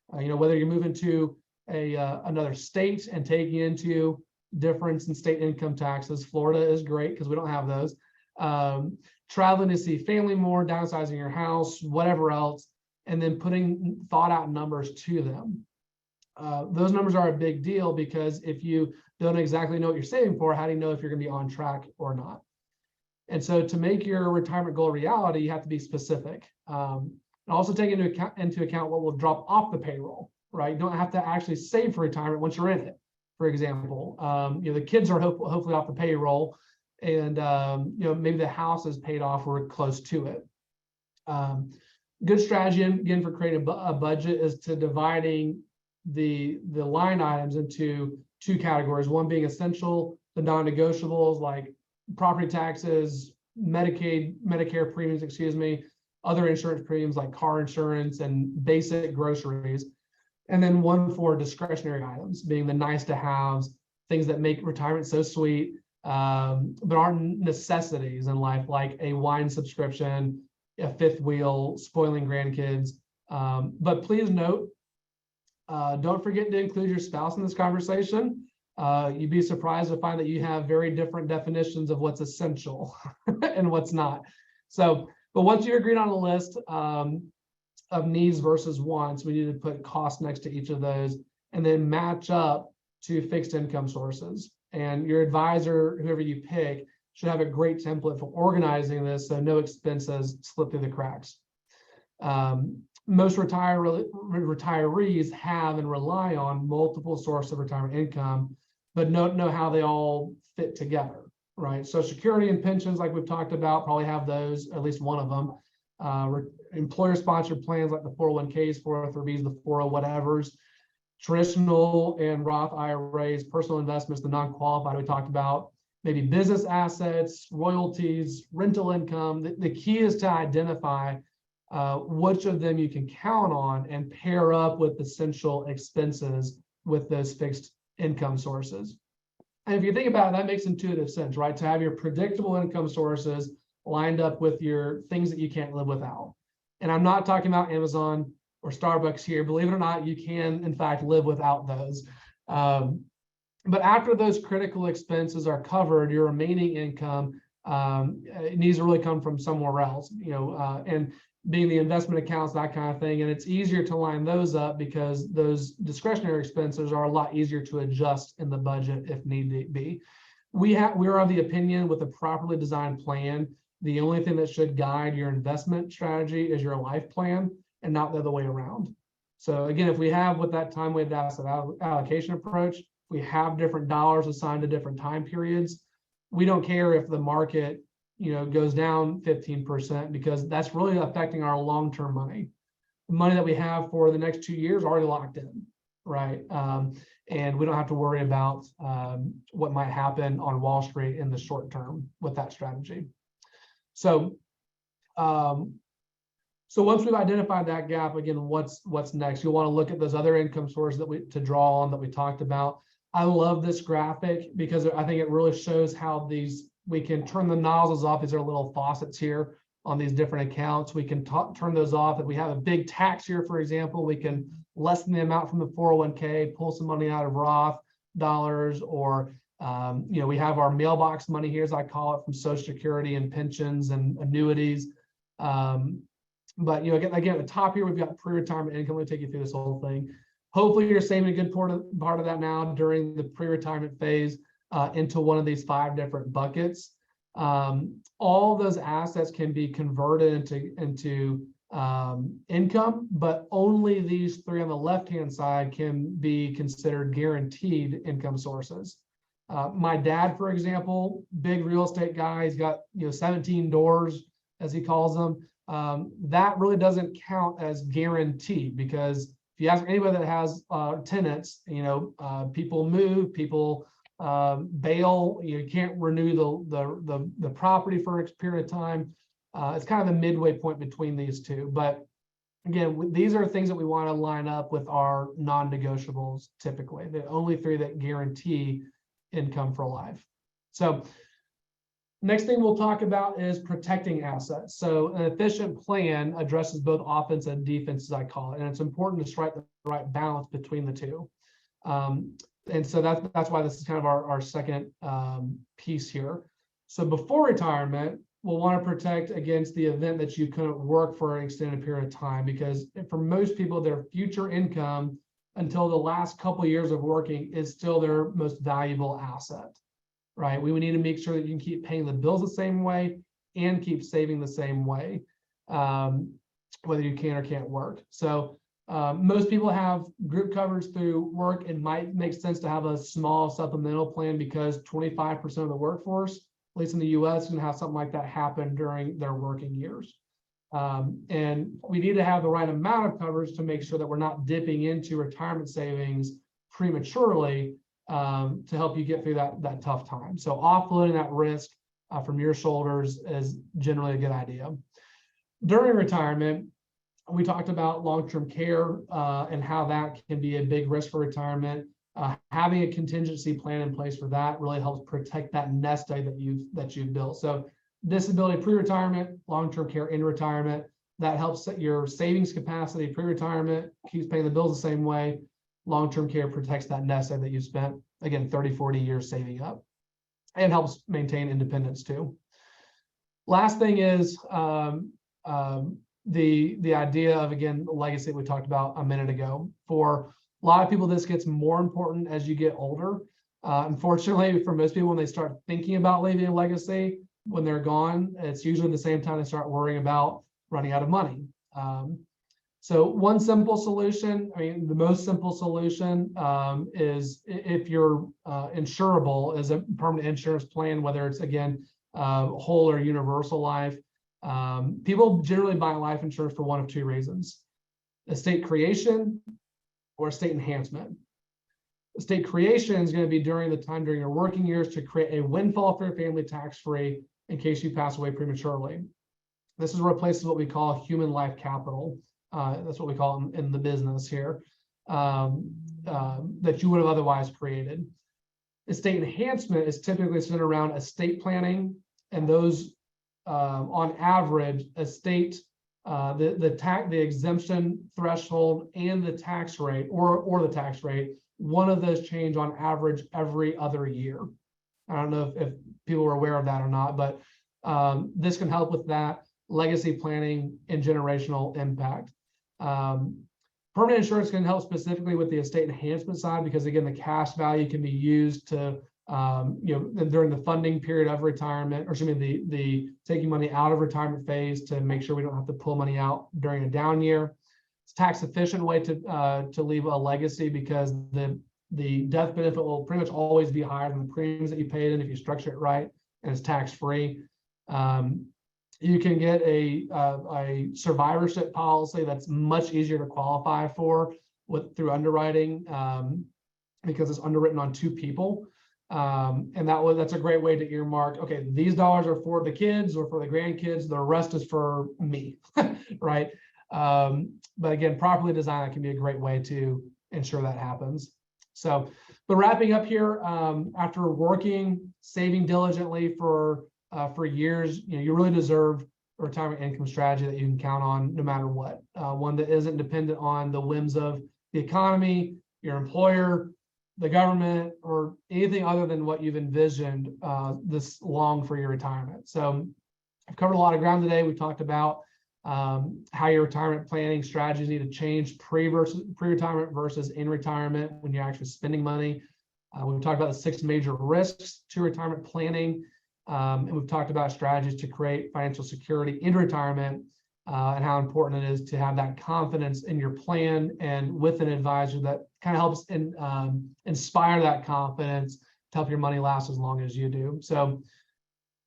[SPEAKER 2] Whether you're moving to another state and taking into difference in state income taxes. Florida is great because we don't have those. Traveling to see family more, downsizing your house, whatever else, and then putting thought out numbers to them. Those numbers are a big deal because if you don't exactly know what you're saving for, how do you know if you're going to be on track or not? And so to make your retirement goal a reality, you have to be specific. And also take into account what will drop off the payroll, right? You don't have to actually save for retirement once you're in it. For example, the kids are hopefully off the payroll, and maybe the house is paid off or close to it. Good strategy again for creating a budget is to dividing the line items into two categories. One being essential, the non-negotiables like property taxes, Medicare premiums, other insurance premiums like car insurance and basic groceries. And then one for discretionary items, being the nice to haves, things that make retirement so sweet, but aren't necessities in life, like a wine subscription, a fifth wheel, spoiling grandkids. But please note, don't forget to include your spouse in this conversation. You'd be surprised to find that you have very different definitions of what's essential and what's not. So, but once you're agreed on a list of needs versus wants, we need to put cost next to each of those and then match up to fixed income sources. And your advisor, whoever you pick, should have a great template for organizing this so no expenses slip through the cracks. Most retirees have and rely on multiple sources of retirement income, but don't know how they all fit together, right? Social Security and pensions, like we've talked about, probably have those, at least one of them. Employer-sponsored plans like the 401ks, 403bs, the 40 whatevers, traditional and Roth IRAs, personal investments, the non-qualified we talked about, maybe business assets, royalties, rental income. The key is to identify which of them you can count on and pair up with essential expenses with those fixed income sources. And if you think about it, that makes intuitive sense, right? To have your predictable income sources lined up with your things that you can't live without. And I'm not talking about Amazon or Starbucks here. Believe it or not, you can, in fact, live without those. But after those critical expenses are covered, your remaining income it needs to really come from somewhere else, and being the investment accounts, that kind of thing. And it's easier to line those up because those discretionary expenses are a lot easier to adjust in the budget if need be. We are of the opinion with a properly designed plan, the only thing that should guide your investment strategy is your life plan and not the other way around. So again, if we have with that time-weighted asset allocation approach, we have different dollars assigned to different time periods. We don't care if the market goes down 15% because that's really affecting our long-term money. The money that we have for the next 2 years already locked in, right? And we don't have to worry about what might happen on Wall Street in the short term with that strategy. So, so once we've identified that gap, again, what's next? You'll want to look at those other income sources that to draw on that we talked about. I love this graphic because I think it really shows how we can turn the nozzles off. These are little faucets here on these different accounts. We can turn those off. If we have a big tax here, for example, we can lessen the amount from the 401k, pull some money out of Roth dollars, or we have our mailbox money here, as I call it, from Social Security and pensions and annuities. But again, at the top here, we've got pre-retirement income. I'm going to take you through this whole thing. Hopefully, you're saving a good part of that now during the pre-retirement phase into one of these 5 different buckets. All those assets can be converted into income, but only these 3 on the left-hand side can be considered guaranteed income sources. My dad, for example, big real estate guy, he's got 17 doors, as he calls them. That really doesn't count as guaranteed, because if you ask anybody that has tenants, people move, people bail, you can't renew the property for a period of time. It's kind of a midway point between these two. But again, these are things that we want to line up with our non-negotiables typically, the only three that guarantee income for life. So next thing we'll talk about is protecting assets. So an efficient plan addresses both offense and defense, as I call it, and it's important to strike the right balance between the two. And so that's why this is kind of our second piece here. So before retirement, we'll want to protect against the event that you couldn't work for an extended period of time, because for most people, their future income until the last couple of years of working is still their most valuable asset, right? We would need to make sure that you can keep paying the bills the same way and keep saving the same way, whether you can or can't work. So most people have group coverage through work. It might make sense to have a small supplemental plan, because 25% of the workforce, at least in the US, can have something like that happen during their working years. And we need to have the right amount of coverage to make sure that we're not dipping into retirement savings prematurely, to help you get through that tough time. So offloading that risk from your shoulders is generally a good idea. During retirement, we talked about long-term care and how that can be a big risk for retirement. Having a contingency plan in place for that really helps protect that nest egg that you've built. So disability pre-retirement, long-term care in retirement, that helps set your savings capacity pre-retirement, keeps paying the bills the same way. Long-term care protects that nest egg that you spent, again, 30, 40 years saving up, and helps maintain independence too. Last thing is the idea of, again, legacy we talked about a minute ago. For a lot of people, this gets more important as you get older. Unfortunately, for most people, when they start thinking about leaving a legacy, when they're gone, it's usually the same time they start worrying about running out of money. So one simple solution, the most simple solution is, if you're insurable, is a permanent insurance plan, whether it's, again, whole or universal life. People generally buy life insurance for one of two reasons: estate creation or estate enhancement. Estate creation is going to be during the time during your working years to create a windfall for your family tax-free in case you pass away prematurely. This is replaces what we call human life capital. That's what we call in the business here, that you would have otherwise created. Estate enhancement is typically centered around estate planning, and those, on average, estate, the exemption threshold and the tax rate, or the tax rate, one of those change on average every other year. I don't know if people are aware of that or not, but this can help with that legacy planning and generational impact. Permanent insurance can help specifically with the estate enhancement side, because, again, the cash value can be used to, during the funding period of retirement, or excuse me, the taking money out of retirement phase, to make sure we don't have to pull money out during a down year. It's a tax efficient way to leave a legacy, because the death benefit will pretty much always be higher than the premiums that you paid in if you structure it right, and it's tax free. You can get a survivorship policy that's much easier to qualify for through underwriting, because it's underwritten on two people. And that's a great way to earmark, okay, these dollars are for the kids or for the grandkids, the rest is for me, right? But again, properly designed, that can be a great way to ensure that happens. So, but wrapping up here, after working, saving diligently for years, you really deserve a retirement income strategy that you can count on no matter what. One that isn't dependent on the whims of the economy, your employer, the government, or anything other than what you've envisioned this long for your retirement. So I've covered a lot of ground today. We talked about how your retirement planning strategies need to change pre-retirement versus in retirement when you're actually spending money. We've talked about the 6 major risks to retirement planning. And we've talked about strategies to create financial security in retirement, and how important it is to have that confidence in your plan, and with an advisor that kind of helps inspire that confidence help your money last as long as you do. So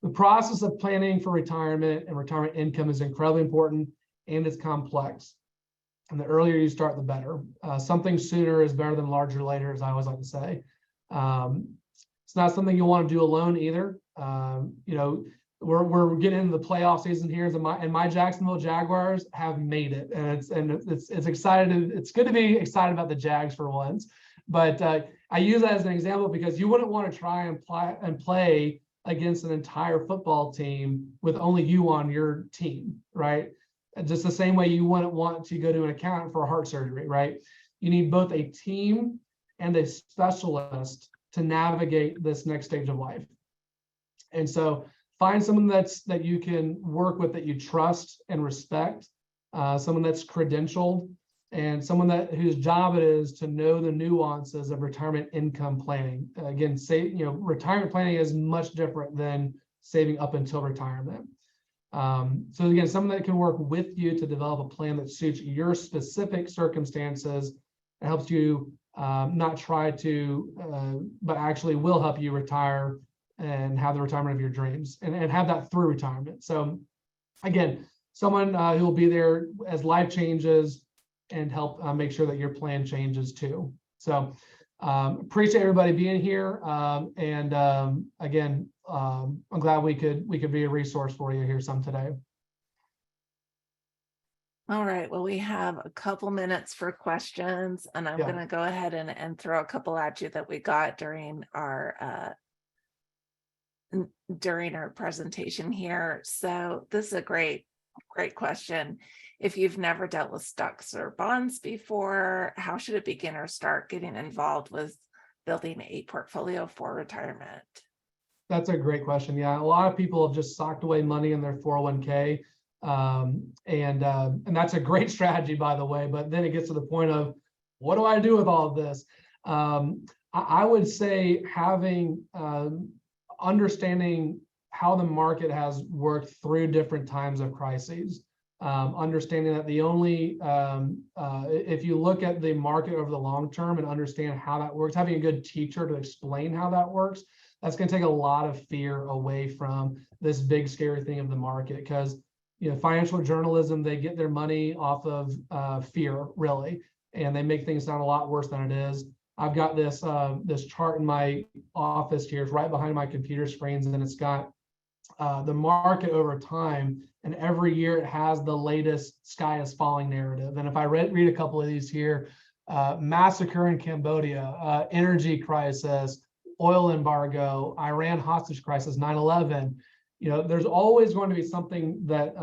[SPEAKER 2] the process of planning for retirement and retirement income is incredibly important, and it's complex. And the earlier you start, the better. Something sooner is better than larger later, as I always like to say. It's not something you want to do alone either. We're getting into the playoff season here, and my Jacksonville Jaguars have made it, and it's excited. It's good to be excited about the Jags for once. But I use that as an example because you wouldn't want to try and play against an entire football team with only you on your team, right? Just the same way you wouldn't want to go to an accountant for heart surgery, right? You need both a team and a specialist to navigate this next stage of life. And so find someone that you can work with, that you trust and respect, someone that's credentialed, and someone whose job it is to know the nuances of retirement income planning. Again, retirement planning is much different than saving up until retirement. So again, someone that can work with you to develop a plan that suits your specific circumstances and helps you not try to, but actually will help you retire and have the retirement of your dreams, and have that through retirement. So again, someone who will be there as life changes and help make sure that your plan changes too. So appreciate everybody being here. Again, I'm glad we could be a resource for you here some today.
[SPEAKER 1] All right, well, we have a couple minutes for questions, and I'm going to go ahead and throw a couple at you that we got during our presentation here. So this is a great question. If you've never dealt with stocks or bonds before, how should a beginner start getting involved with building a portfolio for retirement?
[SPEAKER 2] That's a great question. Yeah, a lot of people have just socked away money in their 401k. And that's a great strategy, by the way, but then it gets to the point of, what do I do with all of this? I would say having understanding how the market has worked through different times of crises, understanding that the only, if you look at the market over the long term and understand how that works, having a good teacher to explain how that works, that's going to take a lot of fear away from this big scary thing of the market. Because financial journalism, they get their money off of fear, really, and they make things sound a lot worse than it is. I've got this chart in my office here. It's right behind my computer screens, and it's got the market over time, and every year it has the latest sky is falling narrative. And if I read a couple of these here, massacre in Cambodia, energy crisis, oil embargo, Iran hostage crisis, 9/11, there's always going to be something that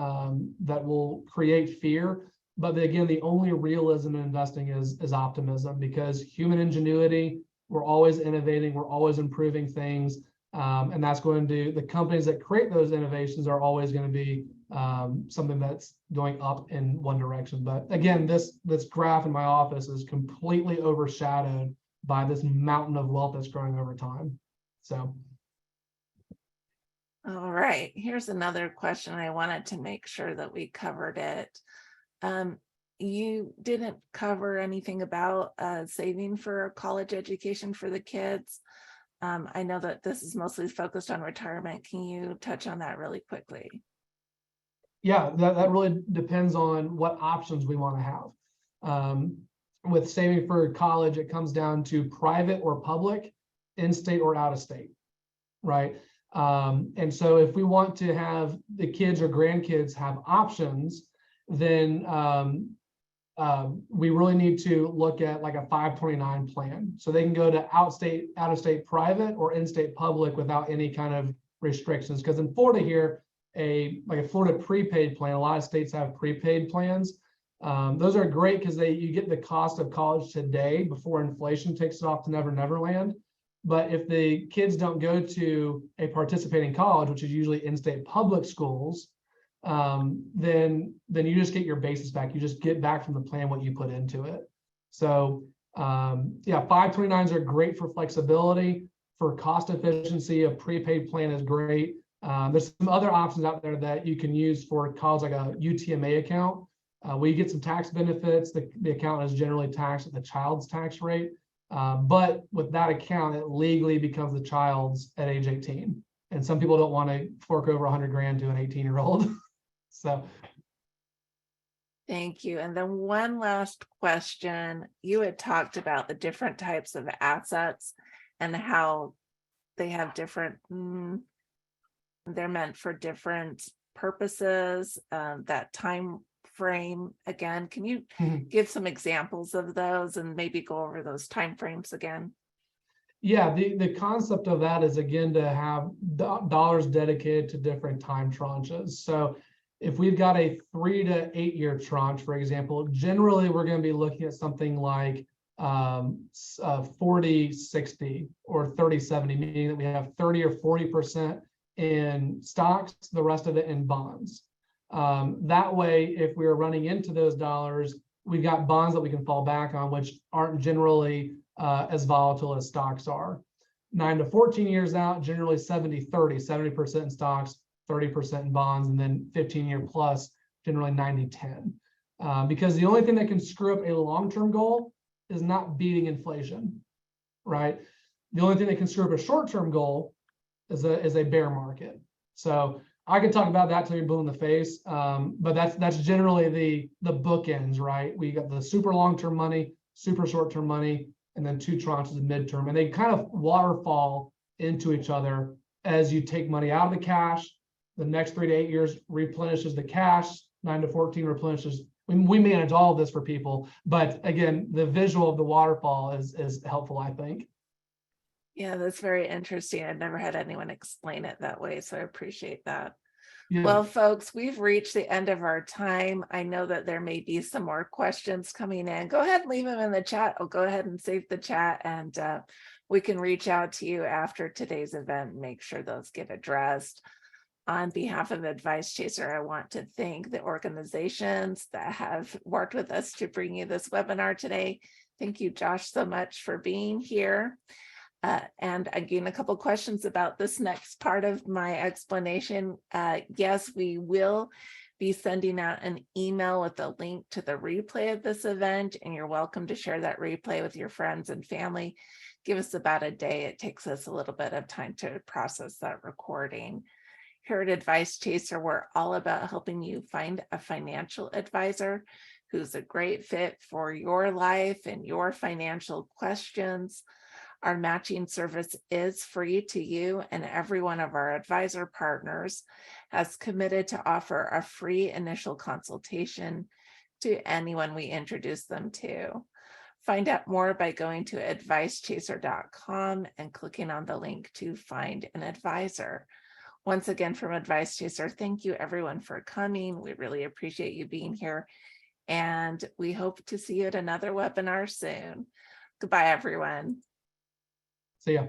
[SPEAKER 2] will create fear. But again, the only realism in investing is optimism, because human ingenuity, we're always innovating, we're always improving things. And that's going to, the companies that create those innovations are always going to be something that's going up in one direction. But again, this graph in my office is completely overshadowed by this mountain of wealth that's growing over time. So.
[SPEAKER 1] All right, here's another question. I wanted to make sure that we covered it. You didn't cover anything about saving for college education for the kids. I know that this is mostly focused on retirement. Can you touch on that really quickly?
[SPEAKER 2] Yeah, that really depends on what options we want to have. With saving for college, it comes down to private or public, in-state or out-of-state, right? And so if we want to have the kids or grandkids have options, then we really need to look at like a 529 plan. So they can go to out-of-state private or in-state public without any kind of restrictions. Because in Florida here, a Florida prepaid plan, a lot of states have prepaid plans. Those are great because you get the cost of college today before inflation takes it off to Never Land. But if the kids don't go to a participating college, which is usually in-state public schools, then you just get your basis back. You just get back from the plan what you put into it. So yeah, 529s are great for flexibility. For cost efficiency, a prepaid plan is great. There's some other options out there that you can use for college, like a UTMA account, where you get some tax benefits. The account is generally taxed at the child's tax rate. But with that account, it legally becomes the child's at age 18. And some people don't want to fork over 100 grand to an 18-year-old. So
[SPEAKER 1] Thank you. And then one last question. You had talked about the different types of assets and how they have different, they're meant for different purposes, that time frame. Again, can you give some examples of those and maybe go over those time frames again?
[SPEAKER 2] yeah, the concept of that is, again, to have dollars dedicated to different time tranches. So if we've got a 3 to 8 year tranche, for example, generally we're going to be looking at something like 40-60 or 30-70, meaning that we have 30 or 40% in stocks, the rest of it in bonds. That way, if we are running into those dollars, we've got bonds that we can fall back on, which aren't generally as volatile as stocks are. 9 to 14 years out, generally 70-30, 70% in stocks, 30% in bonds, and then 15-year plus, generally 90-10. Because the only thing that can screw up a long-term goal is not beating inflation, right? The only thing that can screw up a short-term goal is a bear market. So I could talk about that till you're blue in the face, but that's generally the bookends, right? We got the super long-term money, super short-term money, and then 2 tranches of midterm, and they kind of waterfall into each other as you take money out of the cash. The next 3 to 8 years replenishes the cash. 9 to 14 replenishes. We manage all of this for people, but again, the visual of the waterfall is helpful, I think.
[SPEAKER 1] Yeah, that's very interesting. I've never had anyone explain it that way, so I appreciate that.
[SPEAKER 2] Yeah.
[SPEAKER 1] Well, folks, we've reached the end of our time. I know that there may be some more questions coming in. Go ahead and leave them in the chat. I'll go ahead and save the chat, and we can reach out to you after today's event and make sure those get addressed. On behalf of Advice Chaser, I want to thank the organizations that have worked with us to bring you this webinar today. Thank you, Josh, so much for being here. And again, a couple questions about this next part of my explanation. Yes, we will be sending out an email with a link to the replay of this event, and you're welcome to share that replay with your friends and family. Give us about a day. It takes us a little bit of time to process that recording. Here at Advice Chaser, we're all about helping you find a financial advisor who's a great fit for your life and your financial questions. Our matching service is free to you, and every one of our advisor partners has committed to offer a free initial consultation to anyone we introduce them to. Find out more by going to advicechaser.com and clicking on the link to find an advisor. Once again, from Advice Chaser, thank you everyone for coming. We really appreciate you being here, and we hope to see you at another webinar soon. Goodbye, everyone.
[SPEAKER 2] See ya.